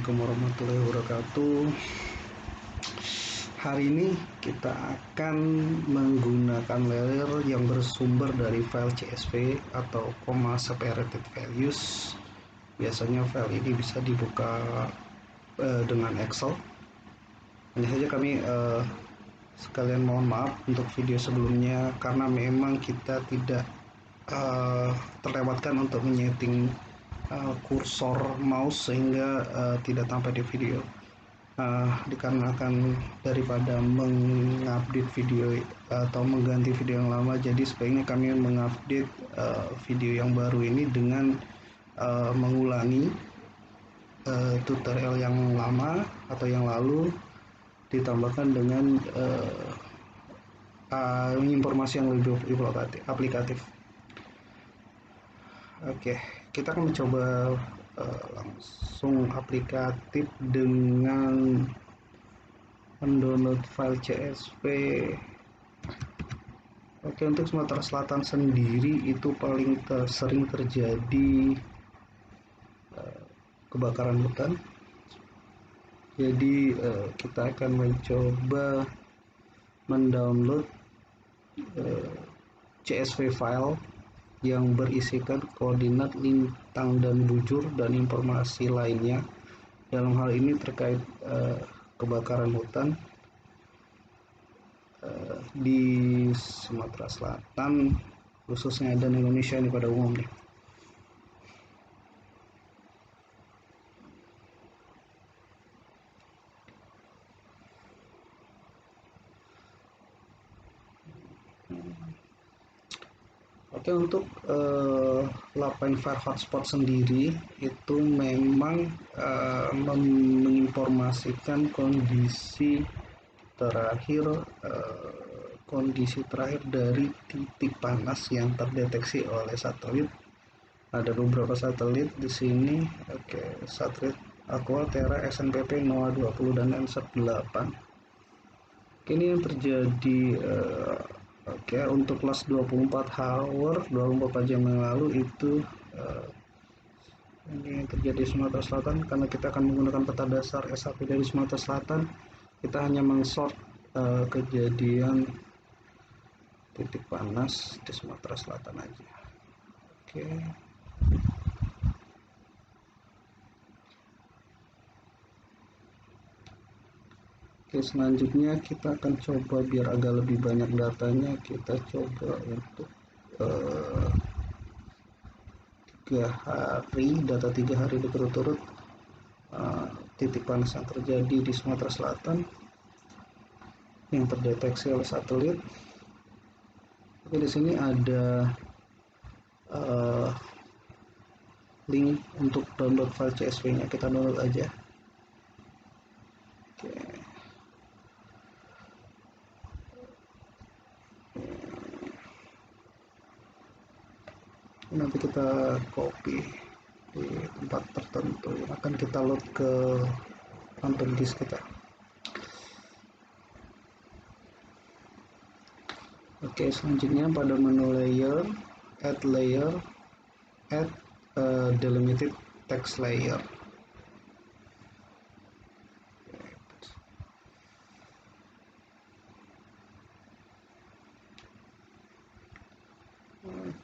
Assalamualaikum warahmatullahi wabarakatuh. Hari ini kita akan menggunakan layer yang bersumber dari file CSV atau comma separated values. Biasanya file ini bisa dibuka dengan Excel. Hanya saja kami sekalian mohon maaf untuk video sebelumnya karena memang kita tidak terlewatkan untuk menyeting kursor mouse sehingga tidak tampak di video. Dikarenakan daripada mengupdate video atau mengganti video yang lama, jadi sebaiknya kami mengupdate video yang baru ini dengan mengulangi tutorial yang lama atau yang lalu ditambahkan dengan informasi yang lebih aplikatif. Oke, kita akan mencoba langsung aplikatif dengan mendownload file CSV. Oke, untuk Sumatera Selatan sendiri itu paling sering terjadi kebakaran hutan. Jadi kita akan mencoba mendownload CSV file yang berisikan koordinat lintang dan bujur dan informasi lainnya. Dalam hal ini terkait kebakaran hutan di Sumatera Selatan khususnya dan Indonesia ini pada umumnya. Oke, untuk Lapen Fire Hotspot sendiri itu memang menginformasikan kondisi terakhir dari titik panas yang terdeteksi oleh satelit. Ada beberapa satelit di sini. Oke, satelit Aqua, Terra, SNPP, NOAA 20 dan NSAT 8. Ini yang terjadi untuk kelas 24 jam yang lalu itu ini yang terjadi di Sumatera Selatan. Karena kita akan menggunakan peta dasar SAP dari Sumatera Selatan, kita hanya mensort kejadian titik panas di Sumatera Selatan aja. Oke. Oke, selanjutnya kita akan coba biar agak lebih banyak datanya, kita coba untuk 3 hari, data 3 hari berturut-turut titik panas yang terjadi di Sumatera Selatan yang terdeteksi oleh satelit. Oke, di sini ada link untuk download file CSV-nya, kita download aja. Oke. Nanti kita copy di tempat tertentu yang akan kita load ke kantor disk kita. Oke, selanjutnya pada menu layer, add delimited text layer.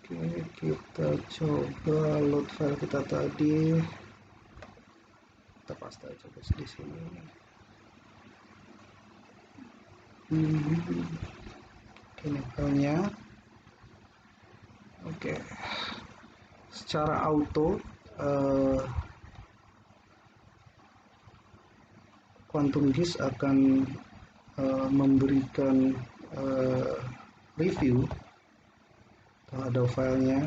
Oke, kita coba load file kita tadi. Kita paste aja di sini. Ini filenya. Oke. Secara auto Quantum Disk akan memberikan review terhadap filenya.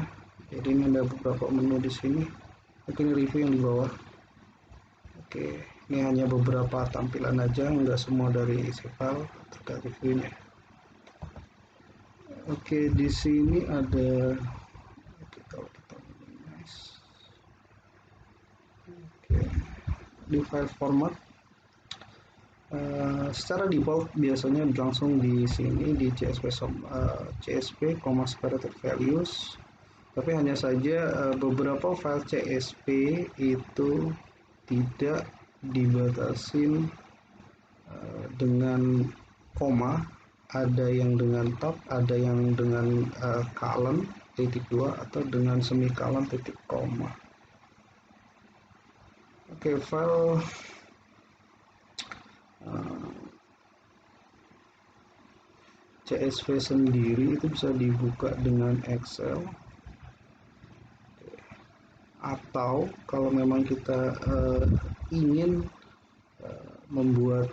Jadi ini ada beberapa menu di sini. Mungkin review yang di bawah. Oke, ini hanya beberapa tampilan aja, nggak semua dari isi file terkait reviewnya. Oke, di sini ada kalau kita minimize. Oke, di file format secara default biasanya langsung di sini di CSV, separated values. Tapi hanya saja beberapa file CSV itu tidak dibatasin dengan koma, ada yang dengan tab, ada yang dengan colon titik 2 atau dengan semicolon titik koma. Oke, file CSV sendiri itu bisa dibuka dengan Excel, atau kalau memang kita ingin membuat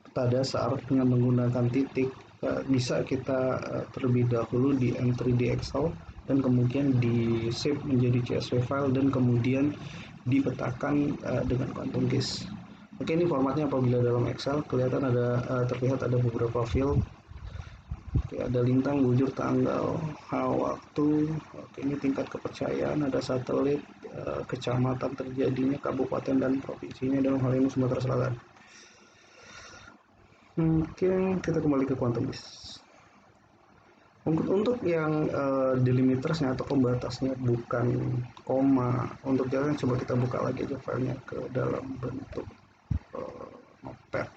peta dasar dengan menggunakan titik, bisa kita terlebih dahulu di entry di Excel dan kemudian di save menjadi CSV file dan kemudian dipetakan dengan quantum keys. Oke, ini formatnya apabila dalam Excel kelihatan ada terlihat ada beberapa field. Oke, ada lintang, bujur, tanggal, waktu. Oke, ini tingkat kepercayaan, ada satelit, kecamatan terjadinya, kabupaten dan provinsinya, dalam hal ini Sumatera Selatan. Oke, kita kembali ke quantum keys. Untuk yang delimitersnya atau pembatasnya bukan koma, untuk jalan coba kita buka lagi aja filenya ke dalam bentuk notepad.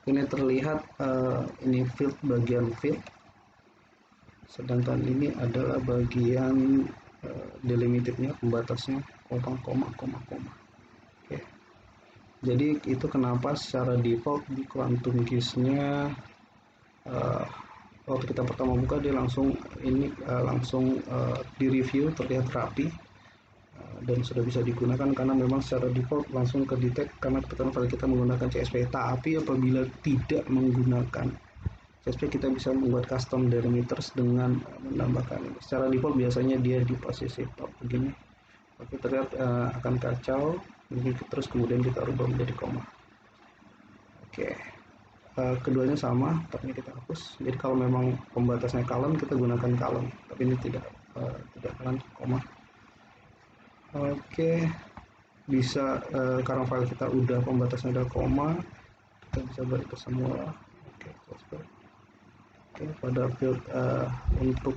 Ini terlihat ini field, bagian field, sedangkan ini adalah bagian delimitednya, pembatasnya, koma. Oke. Jadi itu kenapa secara default di quantum keys-nya waktu kita pertama buka dia langsung di review, terlihat rapi dan sudah bisa digunakan karena memang secara default langsung ke detect karena kebetulan file kita menggunakan CSV. Tapi apabila tidak menggunakan CSV, kita bisa membuat custom delimiters dengan menambahkan ini. Secara default biasanya dia di posisi top begini. Oke, terlihat akan kacau, terus kemudian kita rubah menjadi koma. Oke, keduanya sama, tapi kita hapus. Jadi kalau memang pembatasnya colon, kita gunakan colon, tapi ini tidak colon, koma. Oke, bisa karena file kita udah pembatasnya udah koma, kita bisa balik ke semua. Oke, pada field untuk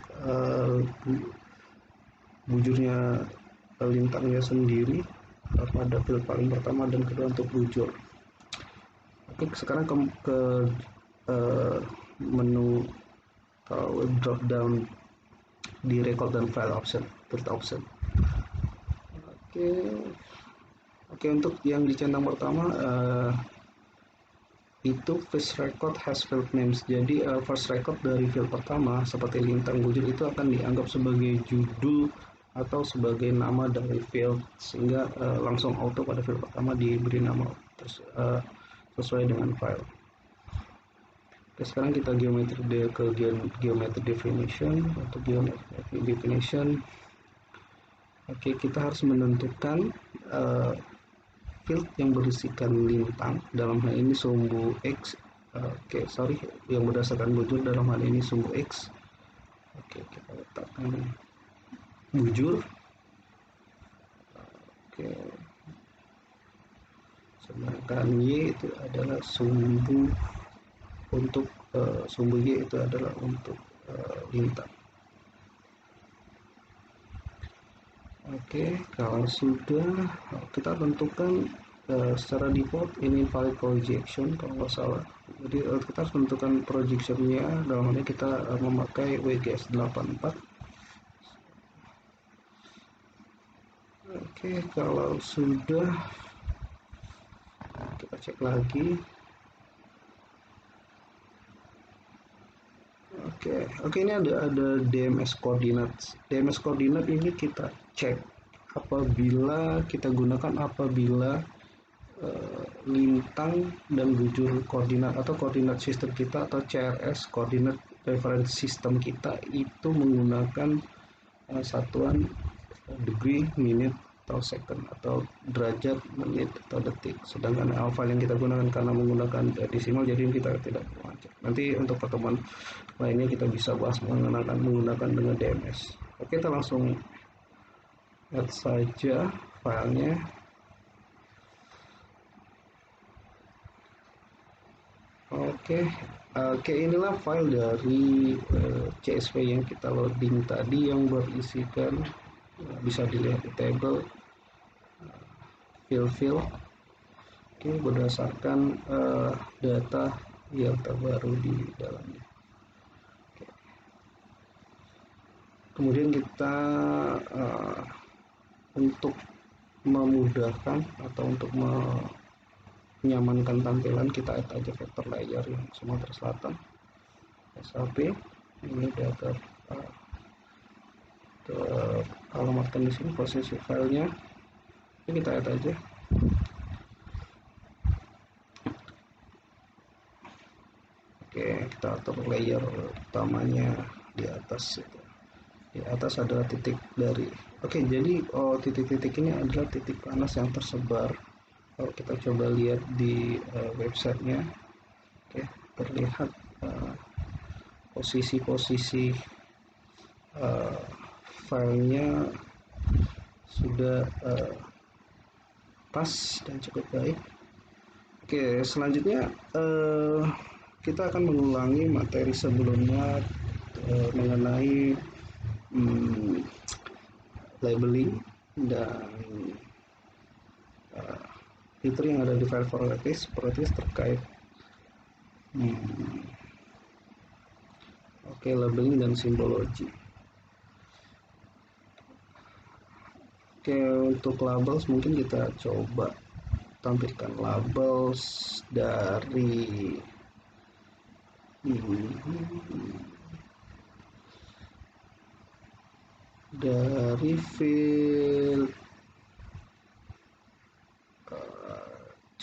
bujurnya lintangnya sendiri pada field paling pertama dan kedua untuk bujur. Oke, sekarang ke menu drop down di record dan file option, field option. Oke, untuk yang di centang pertama itu first record has field names. Jadi first record dari field pertama seperti lintang, bujur itu akan dianggap sebagai judul atau sebagai nama dari field, sehingga langsung auto pada field pertama diberi nama sesuai dengan file. Oke, sekarang kita geometry definition. Untuk geometry definition, oke, kita harus menentukan field yang berisikan lintang, dalam hal ini sumbu X. Yang berdasarkan bujur, dalam hal ini sumbu X. Oke, kita letakkan bujur. Oke, sedangkan Y itu adalah sumbu untuk sumbu Y itu adalah untuk lintang. Oke, kalau sudah, kita tentukan secara default ini valid projection kalau nggak salah. Jadi kita harus menentukan projectionnya, dalam hal ini kita memakai WGS 84. Oke, kalau sudah, kita cek lagi. Oke, ini ada DMS coordinates. DMS coordinate ini kita cek apabila kita gunakan apabila lintang dan bujur koordinat atau koordinat sistem kita atau CRS, coordinate reference system kita itu menggunakan satuan degree, minute, atau second, atau derajat, menit, atau detik. Sedangkan file yang kita gunakan karena menggunakan desimal, jadi kita tidak perlu. Nanti untuk pertemuan lainnya kita bisa bahas menggunakan dengan DMS. Oke, kita langsung add saja filenya. Oke, Oke, inilah file dari CSV yang kita loading tadi yang berisikan bisa dilihat di table fill. Oke, berdasarkan data yang terbaru di dalamnya. Oke. Kemudian kita untuk memudahkan atau untuk menyamankan tampilan, kita add aja vector layer yang Sumatera Selatan SAP. Ini data alamatkan di sini posisi filenya. Ini kita add aja. Oke, kita atur layer utamanya di atas itu. Di atas ada titik dari. Oke, jadi titik-titik ini adalah titik panas yang tersebar. Kalau kita coba lihat di websitenya, oke, terlihat posisi-posisi filenya sudah pas dan cukup baik. Oke, selanjutnya kita akan mengulangi materi sebelumnya mengenai labeling dan fitur yang ada di file properties terkait labeling dan simbologi. Oke, untuk labels mungkin kita coba tampilkan labels dari field.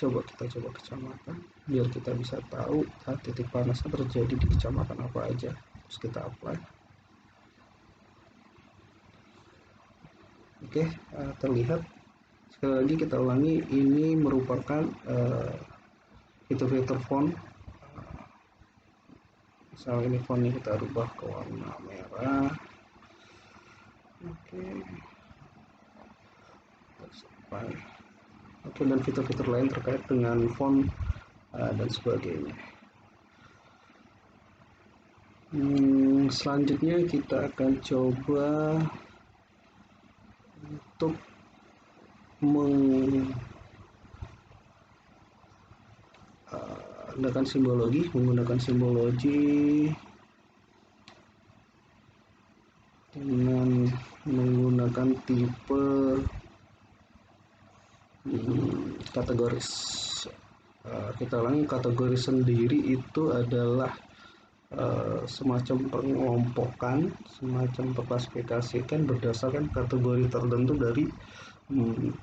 Kita coba kecamatan biar kita bisa tahu titik panasnya terjadi di kecamatan apa aja. Terus kita apply. Oke, terlihat. Sekali lagi kita ulangi, ini merupakan fitur-fitur font. Misalnya ini fontnya kita rubah ke warna merah. Oke, dan fitur-fitur lain terkait dengan font dan sebagainya. Selanjutnya kita akan coba untuk menggunakan simbologi dengan menggunakan tipe kategoris. Kita ulangi, kategori sendiri itu adalah semacam pengelompokan, semacam terklasifikasikan berdasarkan kategori tertentu dari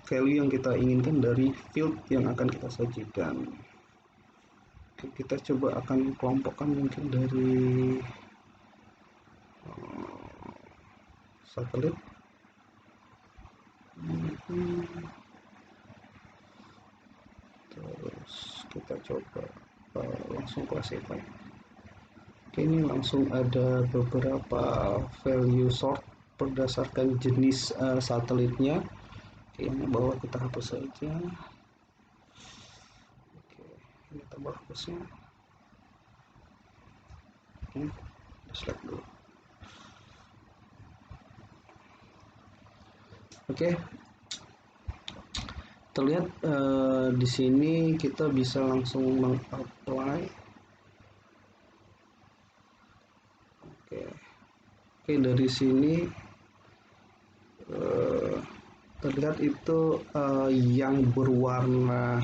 value yang kita inginkan dari field yang akan kita sajikan. Oke, kita coba akan kelompokkan mungkin dari satelit. Terus kita coba langsung classify. Oke, ini langsung ada beberapa value sort berdasarkan jenis satelitnya. Oke, yang bawah kita hapus saja. Oke, ini tambah hapusnya. Oke, select dulu. Oke, terlihat di sini kita bisa langsung mengapply. Oke, dari sini terlihat itu yang berwarna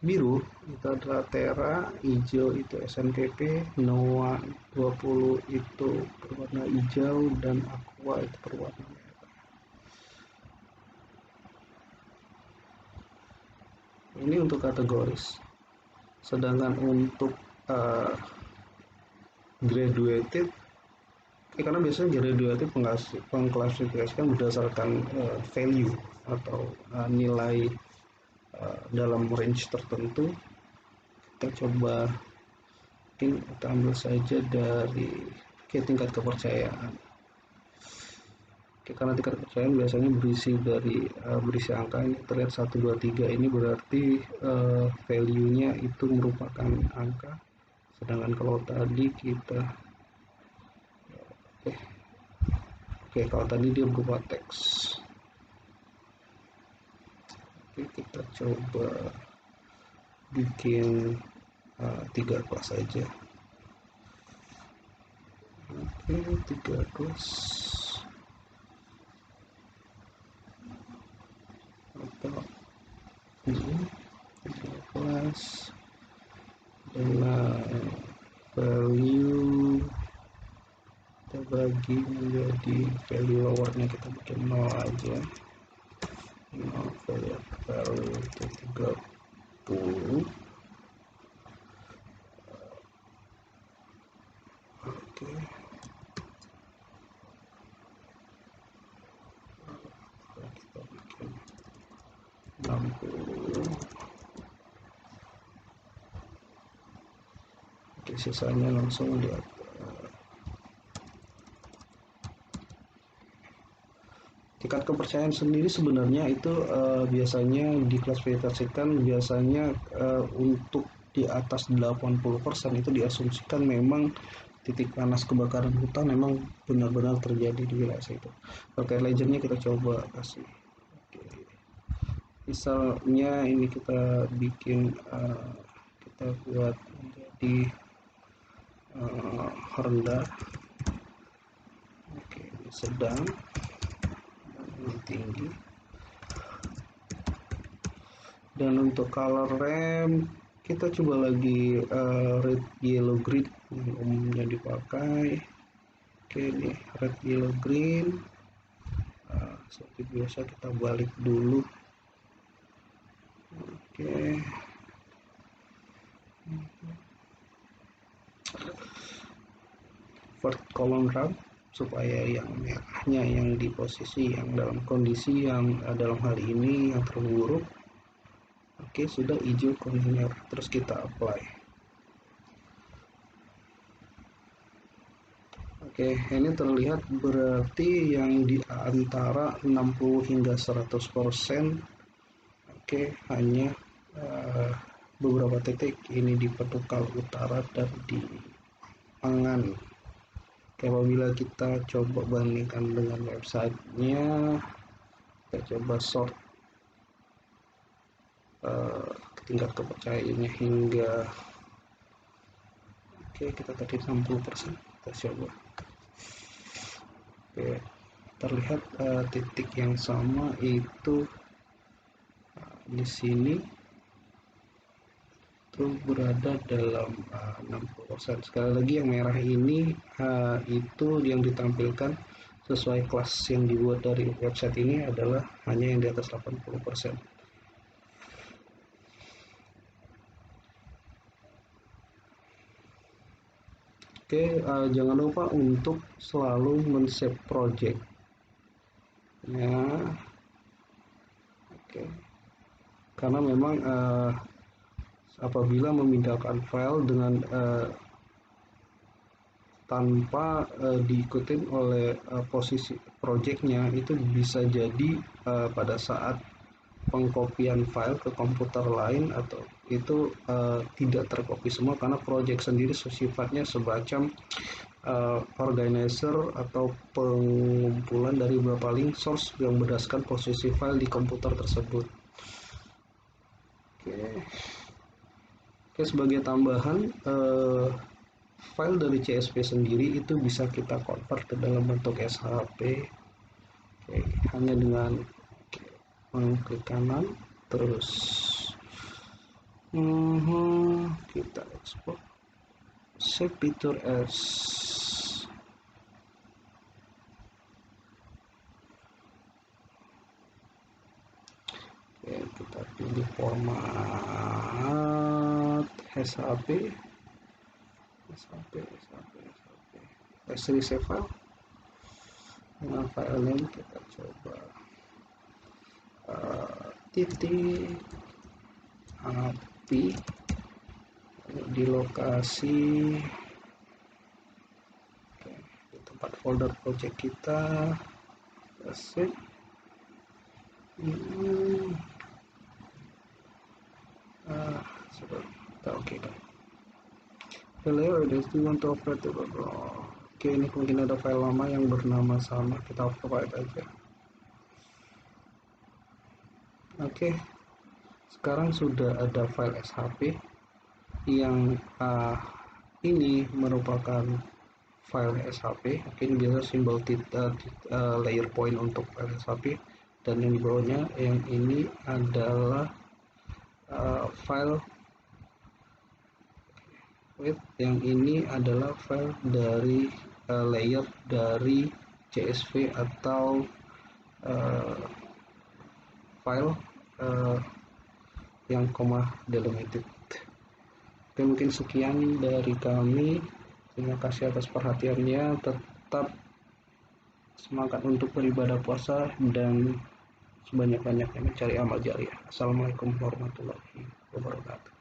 biru itu adalah Terra, hijau itu SNPP, NOAA 20 itu berwarna hijau, dan Aqua itu berwarna merah. Ini untuk kategoris. Sedangkan untuk graduated, karena biasanya graduated pengklasifikasikan berdasarkan value atau nilai dalam range tertentu. Kita coba mungkin kita ambil saja dari tingkat kepercayaan. Karena tingkat kepercayaan biasanya berisi angka. Ini terlihat 1, 2, 3, ini berarti value-nya itu merupakan angka. Sedangkan kalau tadi kita oke, kalau tadi dia berupa teks. Oke, kita coba bikin 3 kelas aja. Oke, 3 kelas atau ini 3 kelas dengan value kita bagi menjadi value lowernya kita bikin 0 aja, 0 value itu 30. Oke, kita bikin 60. Oke, sisanya langsung lihat. Tingkat kepercayaan sendiri sebenarnya itu biasanya diklasifikasikan biasanya untuk di atas 80% itu diasumsikan memang titik panas kebakaran hutan memang benar-benar terjadi di wilayah itu. Terkait legendnya kita coba kasih. Oke. Misalnya ini kita bikin kita buat menjadi rendah. Oke, sedang tinggi. Dan untuk color rem kita coba lagi red yellow green yang umumnya dipakai. Oke, ini red yellow green. Seperti biasa kita balik dulu. Oke, first column rem supaya yang merahnya yang di posisi yang dalam kondisi yang dalam hal ini yang terburuk. Oke, sudah hijau kontainer, terus kita apply. Oke, ini terlihat berarti yang di antara 60 hingga 100%. Oke, hanya beberapa titik ini di Petukal Utara dan di Pangan. Oke, apabila kita coba bandingkan dengan websitenya, kita coba sort tingkat kepercayaannya hingga oke, kita tadi 60%, kita coba. Oke, terlihat titik yang sama itu di sini itu berada dalam 60%. Sekali lagi yang merah ini itu yang ditampilkan sesuai kelas yang dibuat dari website ini adalah hanya yang di atas 80%. Oke, jangan lupa untuk selalu men-save project ya. Oke, karena memang apabila memindahkan file dengan tanpa diikutin oleh posisi projectnya, itu bisa jadi pada saat pengkopian file ke komputer lain atau itu tidak terkopi semua karena project sendiri sifatnya semacam organizer atau pengumpulan dari beberapa link source yang berdasarkan posisi file di komputer tersebut. Oke, sebagai tambahan file dari CSV sendiri itu bisa kita convert ke dalam bentuk SHP. Oke, hanya dengan mengklik kanan terus kita ekspor save picture as. Oke, kita pilih format SHP S3 save file dengan file name kita coba titik api di lokasi di tempat folder project kita save. Kita oke kan. Hello, do you want to operate the Oke, ini mungkin ada file lama yang bernama sama, kita provide aja. Oke, sekarang sudah ada file SHP yang ini merupakan file SHP. Oke, ini biasa simbol layer point untuk file SHP, dan yang di bawahnya yang ini adalah file yang ini adalah file dari layer dari CSV atau file yang delimited. Oke, mungkin sekian dari kami. Terima kasih atas perhatiannya. Tetap semangat untuk beribadah puasa dan sebanyak-banyaknya mencari amal jariah. Assalamualaikum warahmatullahi wabarakatuh.